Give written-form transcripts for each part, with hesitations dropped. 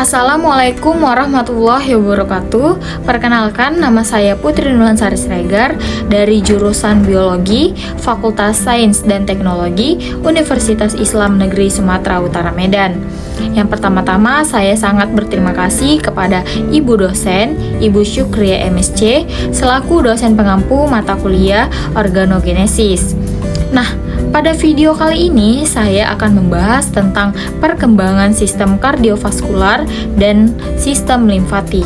Assalamualaikum warahmatullahi wabarakatuh. Perkenalkan, nama saya Putri Nurlansari Siregar dari jurusan Biologi, Fakultas Sains dan Teknologi, Universitas Islam Negeri Sumatera Utara Medan. Yang pertama-tama, saya sangat berterima kasih kepada Ibu dosen, Ibu Syukriya MSc, selaku dosen pengampu mata kuliah Organogenesis. Nah, pada video kali ini saya akan membahas tentang perkembangan sistem kardiovaskular dan sistem limfatik.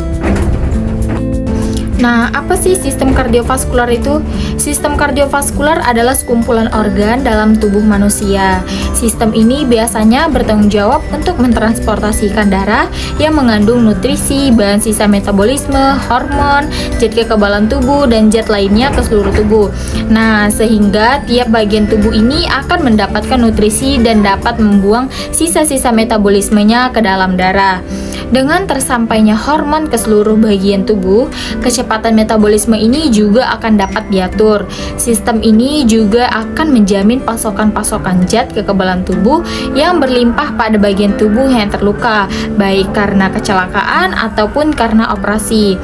Nah, apa sih sistem kardiovaskular itu? Sistem kardiovaskular adalah sekumpulan organ dalam tubuh manusia. Sistem ini biasanya bertanggung jawab untuk mentransportasikan darah yang mengandung nutrisi, bahan sisa metabolisme, hormon, zat kekebalan tubuh, dan zat lainnya ke seluruh tubuh. Nah, sehingga tiap bagian tubuh ini akan mendapatkan nutrisi dan dapat membuang sisa-sisa metabolismenya ke dalam darah. Dengan tersampainya hormon ke seluruh bagian tubuh, kecepatan metabolisme ini juga akan dapat diatur. Sistem ini juga akan menjamin pasokan-pasokan zat kekebalan tubuh yang berlimpah pada bagian tubuh yang terluka, baik karena kecelakaan ataupun karena operasi,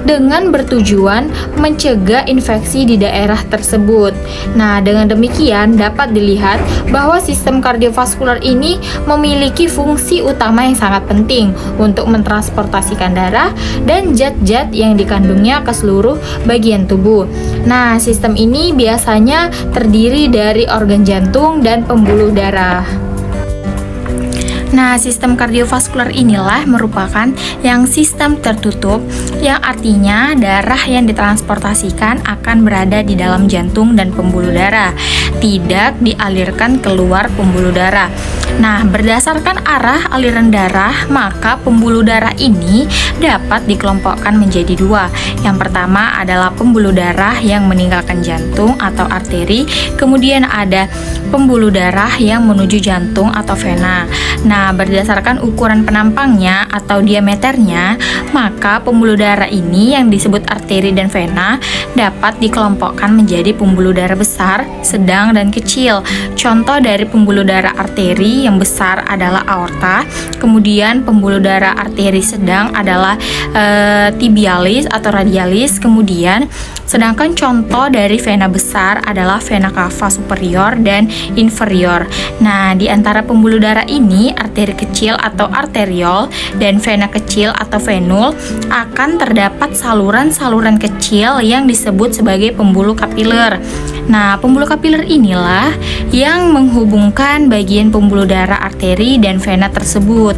dengan bertujuan mencegah infeksi di daerah tersebut. Nah, dengan demikian dapat dilihat bahwa sistem kardiovaskular ini memiliki fungsi utama yang sangat penting untuk mentransportasikan darah dan zat-zat yang dikandungnya ke seluruh bagian tubuh. Nah, sistem ini biasanya terdiri dari organ jantung dan pembuluh darah. Nah, sistem kardiovaskular inilah merupakan yang sistem tertutup, yang artinya darah yang ditransportasikan akan berada di dalam jantung dan pembuluh darah, tidak dialirkan keluar pembuluh darah. Nah, berdasarkan arah aliran darah, maka pembuluh darah ini dapat dikelompokkan menjadi dua. Yang pertama adalah pembuluh darah yang meninggalkan jantung atau arteri, kemudian ada pembuluh darah yang menuju jantung atau vena. Nah, berdasarkan ukuran penampangnya atau diameternya, maka pembuluh darah ini yang disebut arteri dan vena dapat dikelompokkan menjadi pembuluh darah besar, sedang, dan kecil. Contoh dari pembuluh darah arteri yang besar adalah aorta, kemudian pembuluh darah arteri sedang adalah tibialis atau radialis, kemudian sedangkan contoh dari vena besar adalah vena cava superior dan inferior. Nah, di antara pembuluh darah ini, arteri kecil atau arteriol dan vena kecil atau venul, akan terdapat saluran-saluran kecil yang disebut sebagai pembuluh kapiler. Nah, pembuluh kapiler inilah yang menghubungkan bagian pembuluh darah arteri dan vena tersebut.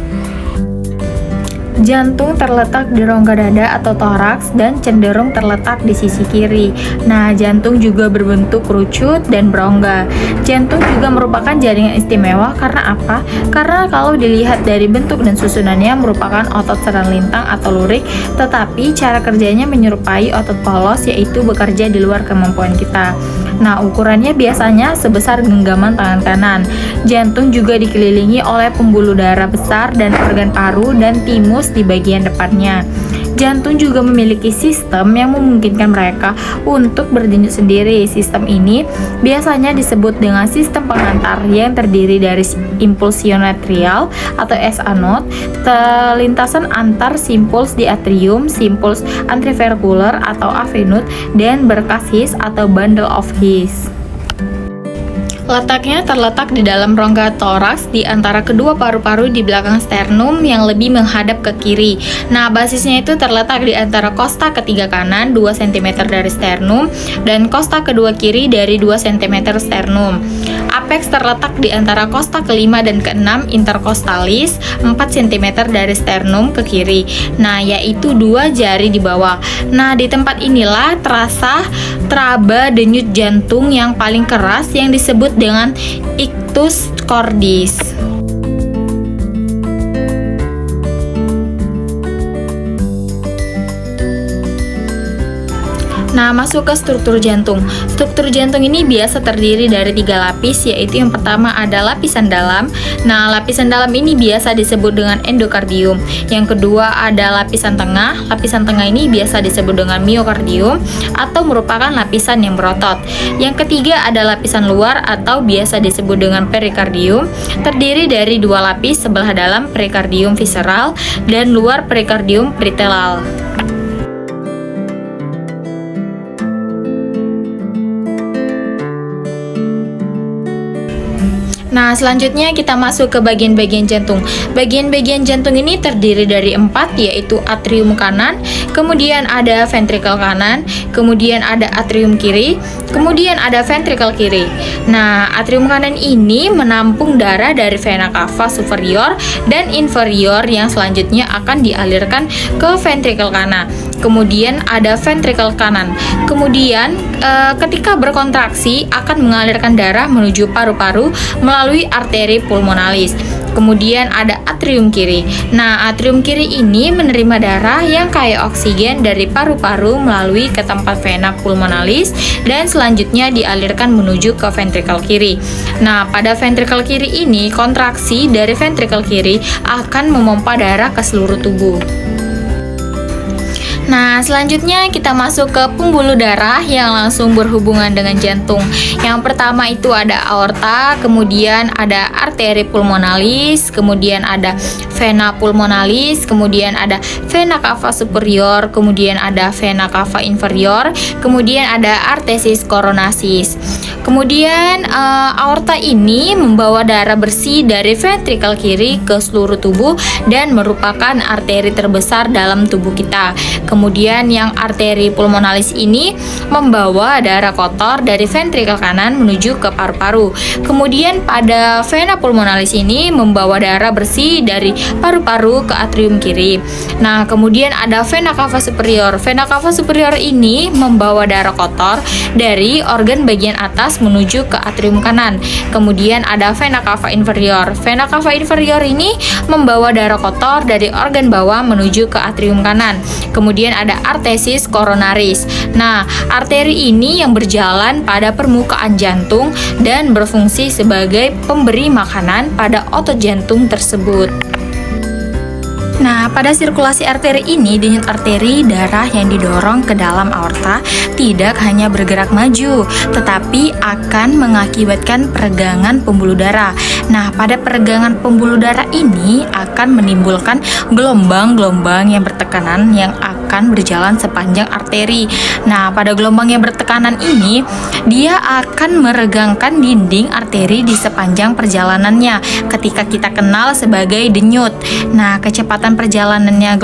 Jantung terletak di rongga dada atau toraks dan cenderung terletak di sisi kiri. Nah, jantung juga berbentuk kerucut dan berongga. Jantung juga merupakan jaringan istimewa karena apa? Karena kalau dilihat dari bentuk dan susunannya merupakan otot seran lintang atau lurik, tetapi cara kerjanya menyerupai otot polos, yaitu bekerja di luar kemampuan kita. Nah, ukurannya biasanya sebesar genggaman tangan kanan. Jantung juga dikelilingi oleh pembuluh darah besar dan organ paru dan timus di bagian depannya. Jantung juga memiliki sistem yang memungkinkan mereka untuk berdenyut sendiri. Sistem ini biasanya disebut dengan sistem pengantar yang terdiri dari impulsion atrial atau SA node, lintasan antar simpuls di atrium, simpuls anterventricular atau AV node, dan berkas His atau bundle of His. Letaknya terletak di dalam rongga toraks di antara kedua paru-paru di belakang sternum yang lebih menghadap ke kiri. Nah, basisnya itu terletak di antara kosta ketiga kanan 2 cm dari sternum dan kosta kedua kiri dari 2 cm sternum. Apex terletak di antara kosta kelima dan keenam interkostalis 4 cm dari sternum ke kiri. Nah, yaitu 2 jari di bawah. Nah, di tempat inilah terasa teraba denyut jantung yang paling keras yang disebut dengan ictus cordis. Nah, masuk ke struktur jantung. Struktur jantung ini biasa terdiri dari 3 lapis, yaitu yang pertama ada lapisan dalam. Nah, lapisan dalam ini biasa disebut dengan endokardium. Yang kedua ada lapisan tengah. Lapisan tengah ini biasa disebut dengan miokardium atau merupakan lapisan yang berotot. Yang ketiga ada lapisan luar atau biasa disebut dengan perikardium, terdiri dari 2 lapis, sebelah dalam perikardium visceral dan luar perikardium peritelal. Nah, selanjutnya kita masuk ke bagian-bagian jantung. Bagian-bagian jantung ini terdiri dari 4, yaitu atrium kanan, kemudian ada ventrikel kanan, kemudian ada atrium kiri, kemudian ada ventrikel kiri. Nah, atrium kanan ini menampung darah dari vena cava superior dan inferior yang selanjutnya akan dialirkan ke ventrikel kanan. Kemudian ada ventrikel kanan. Kemudian ketika berkontraksi akan mengalirkan darah menuju paru-paru melalui arteri pulmonalis. Kemudian ada atrium kiri. Nah, atrium kiri ini menerima darah yang kaya oksigen dari paru-paru melalui ke tempat vena pulmonalis dan selanjutnya dialirkan menuju ke ventrikel kiri. Nah, pada ventrikel kiri ini kontraksi dari ventrikel kiri akan memompa darah ke seluruh tubuh. Nah, selanjutnya kita masuk ke pembuluh darah yang langsung berhubungan dengan jantung. Yang pertama itu ada aorta, kemudian ada arteri pulmonalis, kemudian ada vena pulmonalis, kemudian ada vena cava superior, kemudian ada vena cava inferior, kemudian ada artesis coronasis. Kemudian aorta ini membawa darah bersih dari ventrikel kiri ke seluruh tubuh dan merupakan arteri terbesar dalam tubuh kita. Kemudian yang arteri pulmonalis ini membawa darah kotor dari ventrikel kanan menuju ke paru-paru. Kemudian pada vena pulmonalis ini membawa darah bersih dari paru-paru ke atrium kiri. Nah, kemudian ada vena cava superior. Vena cava superior ini membawa darah kotor dari organ bagian atas menuju ke atrium kanan. Kemudian ada vena cava inferior. Vena cava inferior ini membawa darah kotor dari organ bawah menuju ke atrium kanan. Kemudian ada artesis coronaris. Nah, arteri ini yang berjalan pada permukaan jantung dan berfungsi sebagai pemberi makanan pada otot jantung tersebut. Nah, pada sirkulasi arteri ini, denyut arteri darah yang didorong ke dalam aorta tidak hanya bergerak maju, tetapi akan mengakibatkan peregangan pembuluh darah. Nah, pada peregangan pembuluh darah ini akan menimbulkan gelombang-gelombang yang bertekanan yang akan berjalan sepanjang arteri. Nah, pada gelombang yang bertekanan ini, dia akan meregangkan dinding arteri di sepanjang perjalanannya ketika kita kenal sebagai denyut. Nah, kecepatan perjalanannya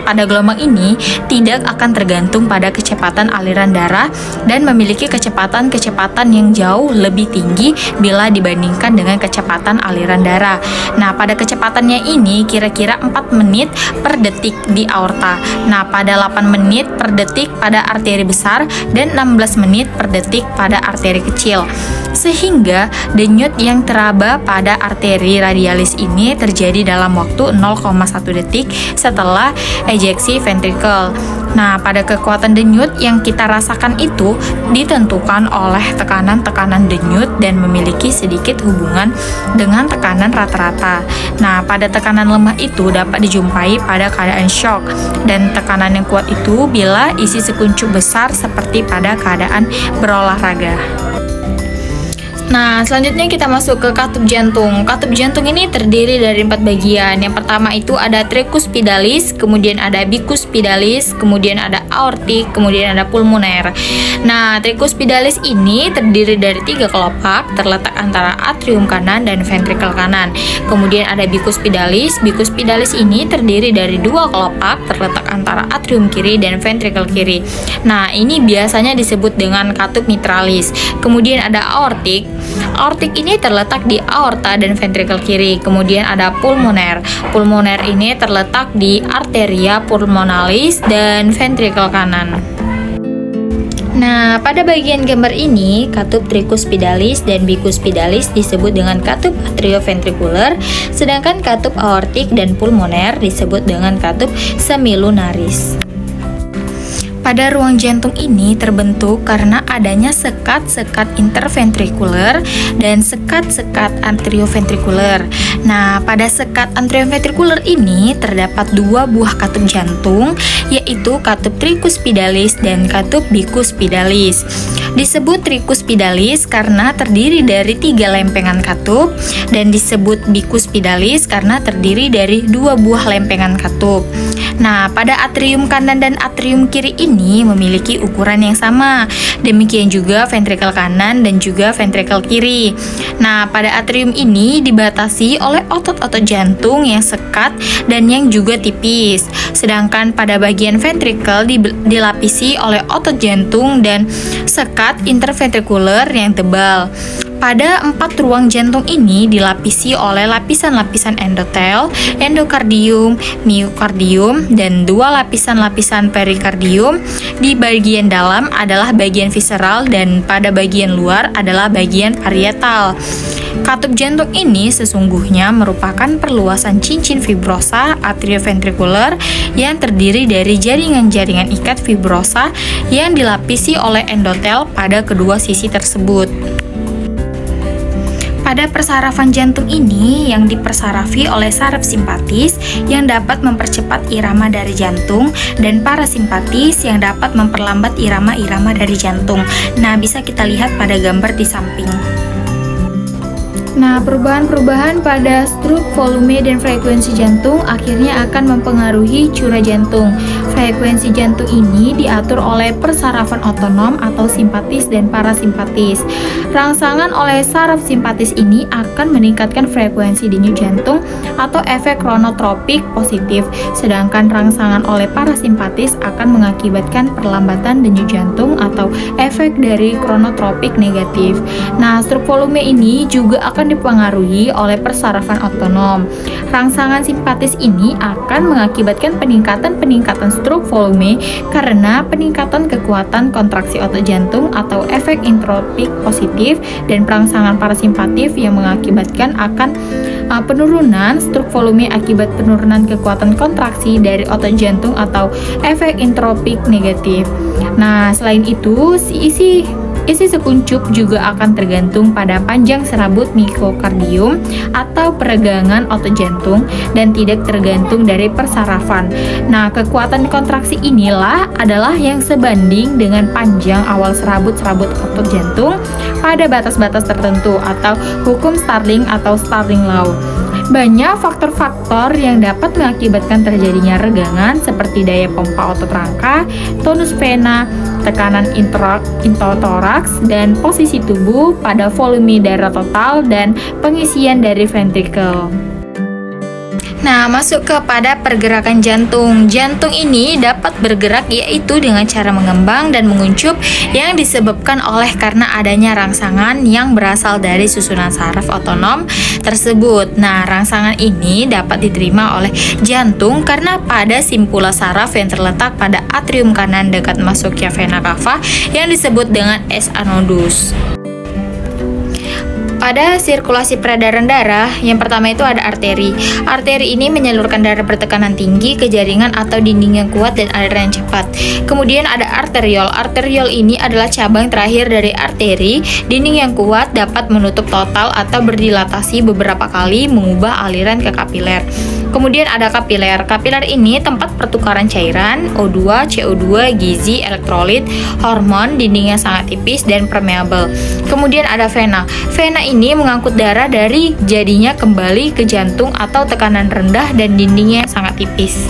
pada gelombang ini tidak akan tergantung pada kecepatan aliran darah dan memiliki kecepatan yang jauh lebih tinggi bila dibandingkan dengan kecepatan aliran darah. Nah, pada kecepatannya ini kira-kira 4 menit per detik di aorta. Nah, pada 8 menit per detik pada arteri besar dan 16 menit per detik pada arteri kecil. Sehingga denyut yang teraba pada arteri radialis ini terjadi dalam waktu 0,1 detik setelah ejeksi ventrikel. Nah, pada kekuatan denyut yang kita rasakan itu ditentukan oleh tekanan-tekanan denyut dan memiliki sedikit hubungan dengan tekanan rata-rata. Nah, pada tekanan lemah itu dapat dijumpai pada keadaan shock dan tekanan yang kuat itu bila isi sekuncup besar seperti pada keadaan berolahraga. Nah, selanjutnya kita masuk ke katup jantung. Katup jantung ini terdiri dari 4 bagian. Yang pertama itu ada tricuspidalis, kemudian ada bicuspidalis, kemudian ada aortik, kemudian ada pulmoner. Nah, tricuspidalis ini terdiri dari 3 kelopak terletak antara atrium kanan dan ventrikel kanan. Kemudian ada bicuspidalis. Bicuspidalis ini terdiri dari 2 kelopak terletak antara atrium kiri dan ventrikel kiri. Nah, ini biasanya disebut dengan katup mitralis. Kemudian ada aortik. Aortik ini terletak di aorta dan ventrikel kiri. Kemudian ada pulmoner. Pulmoner ini terletak di arteria pulmonalis dan ventrikel kanan. Nah, pada bagian gambar ini, katup tricuspidalis dan bicuspidalis disebut dengan katup atrioventrikuler, sedangkan katup aortik dan pulmoner disebut dengan katup semilunaris. Pada ruang jantung ini terbentuk karena adanya sekat-sekat interventrikuler dan sekat-sekat atrioventrikuler. Nah, pada sekat atrioventrikuler ini terdapat dua buah katup jantung, yaitu katup tricuspidalis dan katup bicuspidalis. Disebut tricuspidalis karena terdiri dari 3 lempengan katup, dan disebut bicuspidalis karena terdiri dari 2 buah lempengan katup. Nah, pada atrium kanan dan atrium kiri ini memiliki ukuran yang sama. Demikian juga ventrikel kanan dan juga ventrikel kiri. Nah, pada atrium ini dibatasi oleh otot-otot jantung yang sekat dan yang juga tipis. Sedangkan pada bagian ventrikel dilapisi oleh otot jantung dan sekat interventrikuler yang tebal. Pada 4 ruang jantung ini dilapisi oleh lapisan-lapisan endotel, endokardium, miokardium, dan 2 lapisan-lapisan perikardium. Di bagian dalam adalah bagian visceral dan pada bagian luar adalah bagian parietal. Katup jantung ini sesungguhnya merupakan perluasan cincin fibrosa atrioventrikuler yang terdiri dari jaringan-jaringan ikat fibrosa yang dilapisi oleh endotel pada kedua sisi tersebut. Pada persarafan jantung ini yang dipersarafi oleh saraf simpatis yang dapat mempercepat irama dari jantung dan parasimpatis yang dapat memperlambat irama-irama dari jantung. Nah, bisa kita lihat pada gambar di samping. Nah, perubahan-perubahan pada struk, volume, dan frekuensi jantung akhirnya akan mempengaruhi curah jantung. Frekuensi jantung ini diatur oleh persarafan otonom atau simpatis dan parasimpatis. Rangsangan oleh saraf simpatis ini akan meningkatkan frekuensi denyut jantung atau efek kronotropik positif, sedangkan rangsangan oleh parasimpatis akan mengakibatkan perlambatan denyut jantung atau efek dari kronotropik negatif. Nah, struk volume ini juga akan dipengaruhi oleh persarafan otonom. Rangsangan simpatis ini akan mengakibatkan peningkatan struk volume karena peningkatan kekuatan kontraksi otot jantung atau efek intropik positif, dan rangsangan parasimpatif yang mengakibatkan akan penurunan struk volume akibat penurunan kekuatan kontraksi dari otot jantung atau efek intropik negatif. Nah, selain itu, isi sekuncup juga akan tergantung pada panjang serabut miokardium atau peregangan otot jantung dan tidak tergantung dari persarafan. Nah, kekuatan kontraksi inilah adalah yang sebanding dengan panjang awal serabut-serabut otot jantung pada batas-batas tertentu atau hukum Starling atau Starling Law. Banyak faktor-faktor yang dapat mengakibatkan terjadinya regangan seperti daya pompa otot rangka, tonus vena, tekanan intratoraks, dan posisi tubuh pada volume darah total dan pengisian dari ventrikel. Nah, masuk kepada pergerakan jantung. Jantung ini dapat bergerak yaitu dengan cara mengembang dan menguncup yang disebabkan oleh karena adanya rangsangan yang berasal dari susunan saraf otonom tersebut. Nah, rangsangan ini dapat diterima oleh jantung karena pada simpula saraf yang terletak pada atrium kanan dekat masuknya vena cava yang disebut dengan S anodus. Pada sirkulasi peredaran darah, yang pertama itu ada arteri. Arteri ini menyalurkan darah bertekanan tinggi ke jaringan atau dinding yang kuat dan aliran yang cepat. Kemudian ada arteriol. Arteriol ini adalah cabang terakhir dari arteri. Dinding yang kuat dapat menutup total atau berdilatasi beberapa kali mengubah aliran ke kapiler. Kemudian ada kapiler. Kapiler ini tempat pertukaran cairan, O2, CO2, gizi, elektrolit, hormon, dindingnya sangat tipis dan permeabel. Kemudian ada vena. Vena ini mengangkut darah dari jadinya kembali ke jantung atau tekanan rendah dan dindingnya sangat tipis.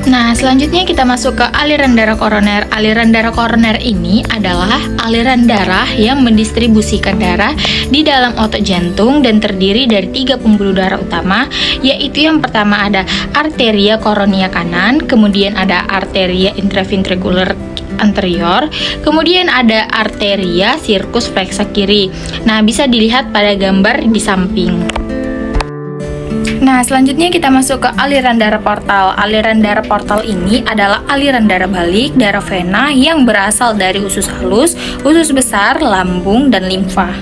Nah, selanjutnya kita masuk ke aliran darah koroner. Aliran darah koroner ini adalah aliran darah yang mendistribusikan darah di dalam otot jantung dan terdiri dari 3 pembuluh darah utama, yaitu yang pertama ada arteria koronia kanan, kemudian ada arteria intraventrikuler anterior, kemudian ada arteria circus flexa kiri. Nah, bisa dilihat pada gambar di samping. Nah, selanjutnya kita masuk ke aliran darah portal. Aliran darah portal ini adalah aliran darah balik, darah vena yang berasal dari usus halus, usus besar, lambung, dan limfa.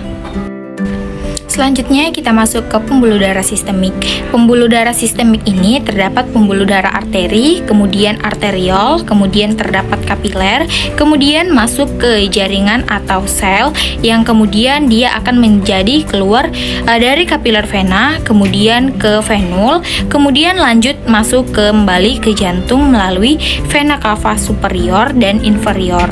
Selanjutnya kita masuk ke pembuluh darah sistemik. Pembuluh darah sistemik ini terdapat pembuluh darah arteri, kemudian arteriol, kemudian terdapat kapiler, kemudian masuk ke jaringan atau sel yang kemudian dia akan menjadi keluar dari kapiler vena, kemudian ke venul, kemudian lanjut masuk kembali ke jantung melalui vena cava superior dan inferior.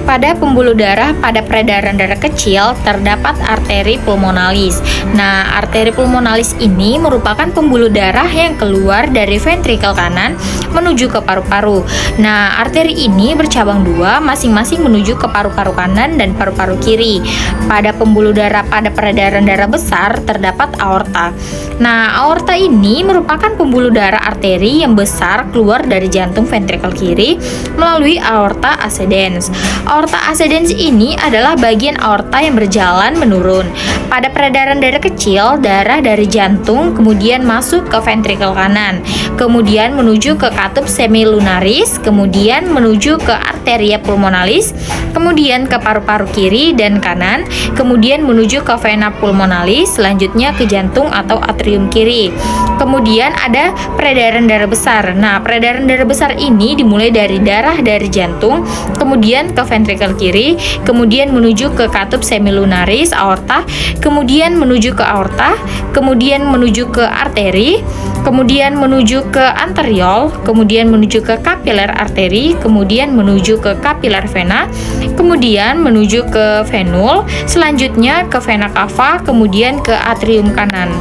Pada pembuluh darah pada peredaran darah kecil terdapat arteri pulmonalis. Nah, arteri pulmonalis ini merupakan pembuluh darah yang keluar dari ventrikel kanan menuju ke paru-paru. Nah, arteri ini bercabang dua, masing-masing menuju ke paru-paru kanan dan paru-paru kiri. Pada pembuluh darah pada peredaran darah besar terdapat aorta. Nah, aorta ini merupakan pembuluh darah arteri yang besar keluar dari jantung ventrikel kiri melalui aorta ascendens. Aorta ascendens ini adalah bagian aorta yang berjalan menurun. Pada peredaran darah kecil, darah dari jantung kemudian masuk ke ventrikel kanan, kemudian menuju ke katup semilunaris, kemudian menuju ke arteria pulmonalis, kemudian ke paru-paru kiri dan kanan, kemudian menuju ke vena pulmonalis, selanjutnya ke jantung atau atrium kiri. Kemudian ada peredaran darah besar. Nah, peredaran darah besar ini dimulai dari darah dari jantung, kemudian ke ventrikel kiri, kemudian menuju ke katup semilunaris aorta, kemudian menuju ke aorta, kemudian menuju ke arteri, kemudian menuju ke anteriol, kemudian menuju ke kapiler arteri, kemudian menuju ke kapiler vena, kemudian menuju ke venul, selanjutnya ke vena cava, kemudian ke atrium kanan.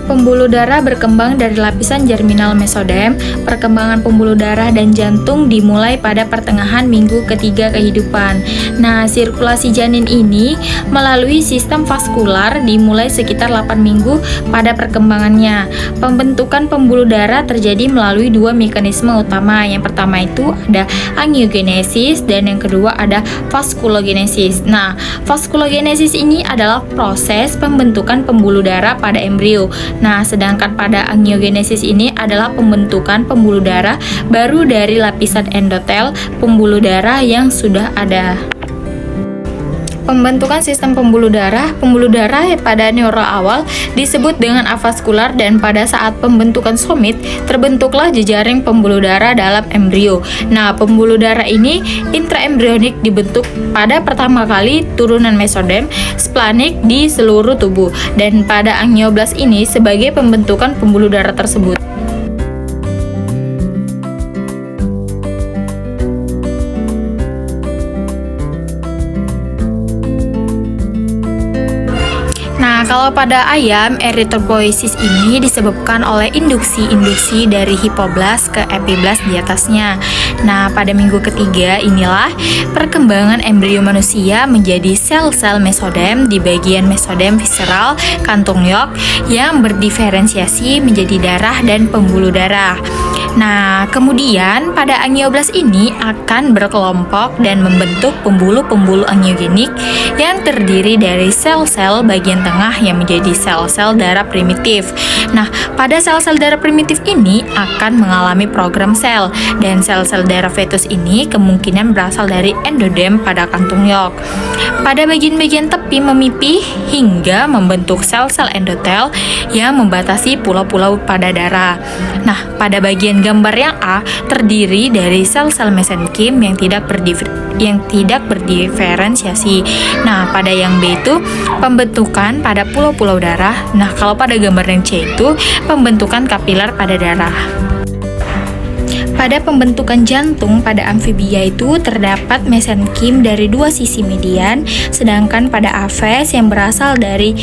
Pembuluh darah berkembang dari lapisan germinal mesodem. Perkembangan pembuluh darah dan jantung dimulai pada pertengahan minggu ketiga kehidupan. Nah, sirkulasi janin ini melalui sistem vaskular dimulai sekitar 8 minggu pada perkembangannya. Pembentukan pembuluh darah terjadi melalui dua mekanisme utama. Yang pertama itu ada angiogenesis dan yang kedua ada vaskulogenesis. Nah, vaskulogenesis ini adalah proses pembentukan pembuluh darah pada embrio. Nah, sedangkan pada angiogenesis ini adalah pembentukan pembuluh darah baru dari lapisan endotel pembuluh darah yang sudah ada. Pembentukan sistem pembuluh darah pada neural awal disebut dengan avaskular dan pada saat pembentukan somit terbentuklah jejaring pembuluh darah dalam embrio. Nah, pembuluh darah ini intraembrionik dibentuk pada pertama kali turunan mesodem splanik di seluruh tubuh dan pada angioblast ini sebagai pembentukan pembuluh darah tersebut. Nah, kalau pada ayam, eritropoiesis ini disebabkan oleh induksi dari hipoblast ke epiblast di atasnya. Nah, pada minggu ketiga inilah perkembangan embrio manusia menjadi sel-sel mesodem di bagian mesodem visceral kantung yolk yang berdiferensiasi menjadi darah dan pembuluh darah. Nah, kemudian pada angioblast ini akan berkelompok dan membentuk pembuluh-pembuluh angiogenik yang terdiri dari sel-sel bagian tengah yang menjadi sel-sel darah primitif. Nah, pada sel-sel darah primitif ini akan mengalami program sel dan sel-sel darah fetus ini kemungkinan berasal dari endodem pada kantung yolk. Pada bagian-bagian tepi memipih hingga membentuk sel-sel endotel yang membatasi pulau-pulau pada darah. Nah, pada bagian gambar yang A terdiri dari sel-sel mesenkim yang tidak berdiferensiasi. Nah, pada yang B itu pembentukan pada pulau-pulau darah. Nah, kalau pada gambar yang C itu pembentukan kapiler pada darah. Pada pembentukan jantung pada amfibia itu terdapat mesenkim dari dua sisi median, sedangkan pada aves yang berasal dari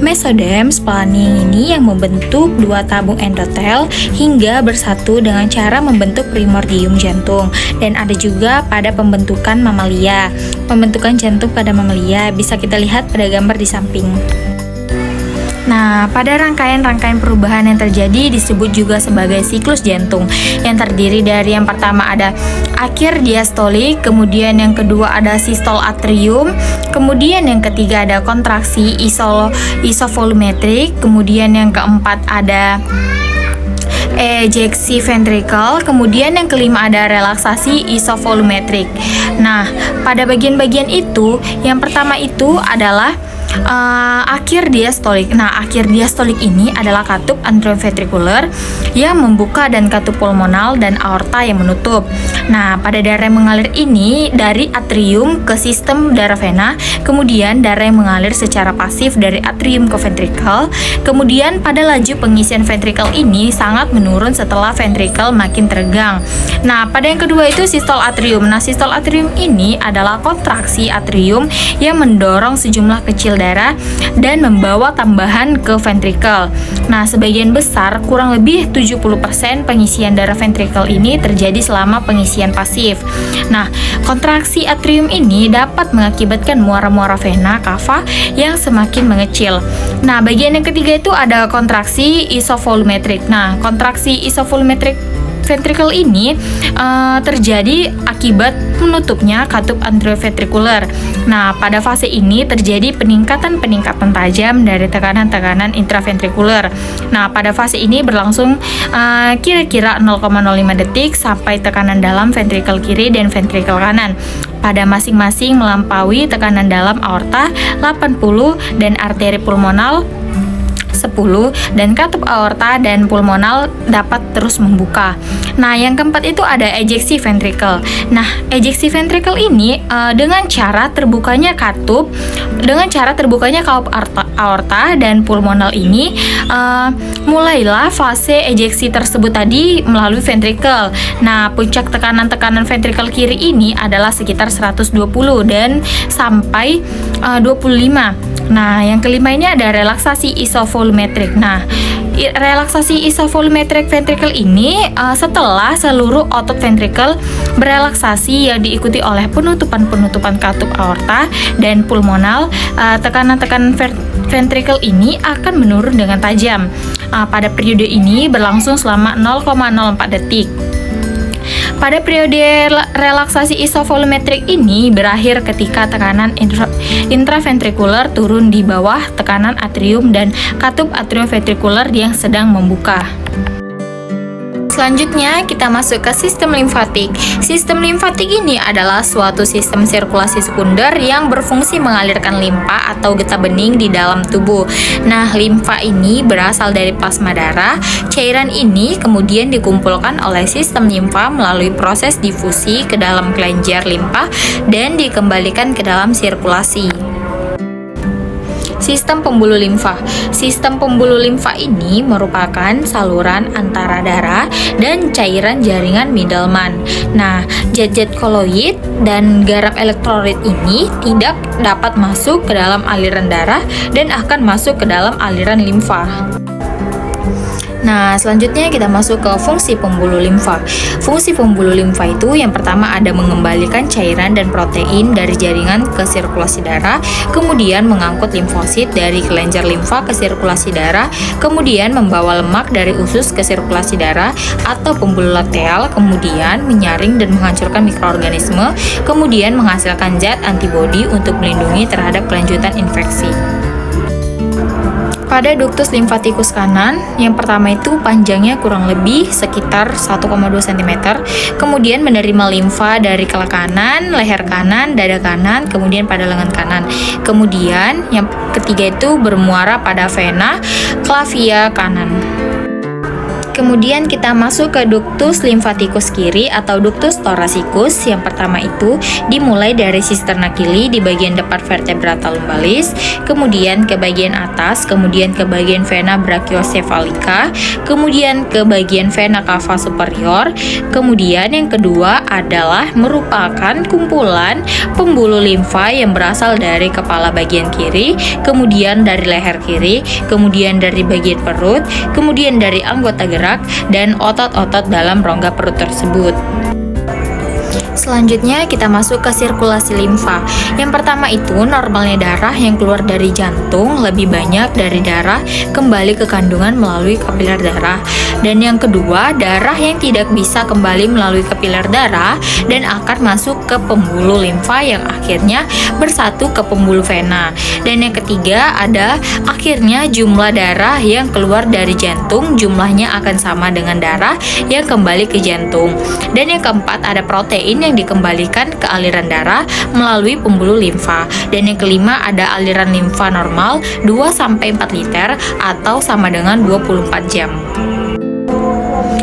mesodem splenic ini yang membentuk dua tabung endotel hingga bersatu dengan cara membentuk primordium jantung. Dan ada juga pada pembentukan mamalia. Pembentukan jantung pada mamalia bisa kita lihat pada gambar di samping. Nah, pada rangkaian-rangkaian perubahan yang terjadi disebut juga sebagai siklus jantung yang terdiri dari yang pertama ada akhir diastolik, kemudian yang kedua ada sistol atrium, kemudian yang ketiga ada kontraksi isovolumetrik, kemudian yang keempat ada ejeksi ventrikel, kemudian yang kelima ada relaksasi isovolumetrik. Nah, pada bagian-bagian itu, yang pertama itu adalah akhir diastolik. Nah, akhir diastolik ini adalah katup anteroventrikuler yang membuka dan katup pulmonal dan aorta yang menutup. Nah, pada darah yang mengalir ini dari atrium ke sistem darah vena, kemudian darah yang mengalir secara pasif dari atrium ke ventrikel. Kemudian pada laju pengisian ventrikel ini sangat menurun setelah ventrikel makin teregang. Nah, pada yang kedua itu sistol atrium. Nah, sistol atrium ini adalah kontraksi atrium yang mendorong sejumlah kecil darah dan membawa tambahan ke ventrikel. Nah, sebagian besar, kurang lebih 70% pengisian darah ventrikel ini terjadi selama pengisian pasif. Nah, kontraksi atrium ini dapat mengakibatkan muara-muara vena cava yang semakin mengecil. Nah, bagian yang ketiga itu ada kontraksi isovolumetrik. Nah, kontraksi isovolumetrik ventrikel ini terjadi akibat menutupnya katup anteroventrikuler. Nah, pada fase ini terjadi peningkatan tajam dari tekanan-tekanan intraventrikuler. Nah, pada fase ini berlangsung kira-kira 0,05 detik sampai tekanan dalam ventrikel kiri dan ventrikel kanan pada masing-masing melampaui tekanan dalam aorta 80 dan arteri pulmonal 10 dan katup aorta dan pulmonal dapat terus membuka. Nah, yang keempat itu ada ejeksi ventrikel. Nah, ejeksi ventrikel ini dengan cara terbukanya katup aorta dan pulmonal ini mulailah fase ejeksi tersebut tadi melalui ventrikel. Nah, puncak tekanan ventrikel kiri ini adalah sekitar 120 dan sampai 25. Nah, yang kelima ini ada relaksasi isovolumetrik. Nah, relaksasi isovolumetrik ventrikel ini setelah seluruh otot ventrikel berelaksasi yang diikuti oleh penutupan katup aorta dan pulmonal, tekanan-tekanan ventrikel ini akan menurun dengan tajam. Pada periode ini berlangsung selama 0,04 detik. Pada periode relaksasi isovolumetrik ini berakhir ketika tekanan intraventrikuler turun di bawah tekanan atrium dan katup atrioventrikuler yang sedang membuka. Selanjutnya kita masuk ke sistem limfatik. Sistem limfatik ini adalah suatu sistem sirkulasi sekunder yang berfungsi mengalirkan limfa atau getah bening di dalam tubuh. Nah, limfa ini berasal dari plasma darah. Cairan ini kemudian dikumpulkan oleh sistem limfa melalui proses difusi ke dalam kelenjar limfa dan dikembalikan ke dalam sirkulasi. Sistem pembuluh limfa. Sistem pembuluh limfa ini merupakan saluran antara darah dan cairan jaringan Middleman. Nah, zat-zat koloid dan garam elektrolit ini tidak dapat masuk ke dalam aliran darah dan akan masuk ke dalam aliran limfa. Nah, selanjutnya kita masuk ke fungsi pembuluh limfa. Fungsi pembuluh limfa itu yang pertama ada mengembalikan cairan dan protein dari jaringan ke sirkulasi darah, kemudian mengangkut limfosit dari kelenjar limfa ke sirkulasi darah, kemudian membawa lemak dari usus ke sirkulasi darah atau pembuluh lateral, kemudian menyaring dan menghancurkan mikroorganisme, kemudian menghasilkan zat antibodi untuk melindungi terhadap kelanjutan infeksi. Pada ductus limfatikus kanan, yang pertama itu panjangnya kurang lebih sekitar 1,2 cm, kemudian menerima limfa dari kela kanan, leher kanan, dada kanan, kemudian pada lengan kanan. Kemudian yang ketiga itu bermuara pada vena clavia kanan. Kemudian kita masuk ke ductus limfatikus kiri atau ductus thoracicus. Yang pertama itu dimulai dari cisterna kili di bagian depan vertebrata lumbalis, kemudian ke bagian atas, kemudian ke bagian vena brachiocephalica, kemudian ke bagian vena cava superior. Kemudian yang kedua adalah merupakan kumpulan pembuluh limfa yang berasal dari kepala bagian kiri, kemudian dari leher kiri, kemudian dari bagian perut, kemudian dari anggota gerak dan otot-otot dalam rongga perut tersebut. Selanjutnya kita masuk ke sirkulasi limfa. Yang pertama itu normalnya darah yang keluar dari jantung lebih banyak dari darah kembali ke kandungan melalui kapiler darah. Dan yang kedua, darah yang tidak bisa kembali melalui kapiler darah dan akan masuk ke pembuluh limfa yang akhirnya bersatu ke pembuluh vena. Dan yang ketiga ada akhirnya jumlah darah yang keluar dari jantung jumlahnya akan sama dengan darah yang kembali ke jantung. Dan yang keempat ada protein oksigen yang dikembalikan ke aliran darah melalui pembuluh limfa. Dan yang kelima ada aliran limfa normal 2-4 liter atau sama dengan 24 jam.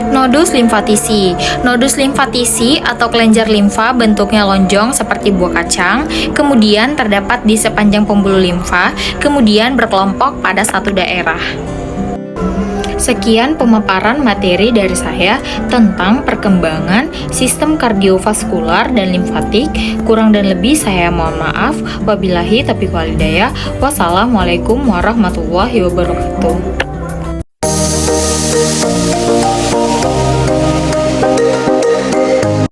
Nodus limfatisi. Nodus limfatisi atau kelenjar limfa bentuknya lonjong seperti buah kacang, kemudian terdapat di sepanjang pembuluh limfa, kemudian berkelompok pada satu daerah. Sekian pemaparan materi dari saya tentang perkembangan sistem kardiovaskular dan limfatik. Kurang dan lebih saya mohon maaf. Wabillahi taufiq wal hidayah. Wassalamualaikum warahmatullahi wabarakatuh.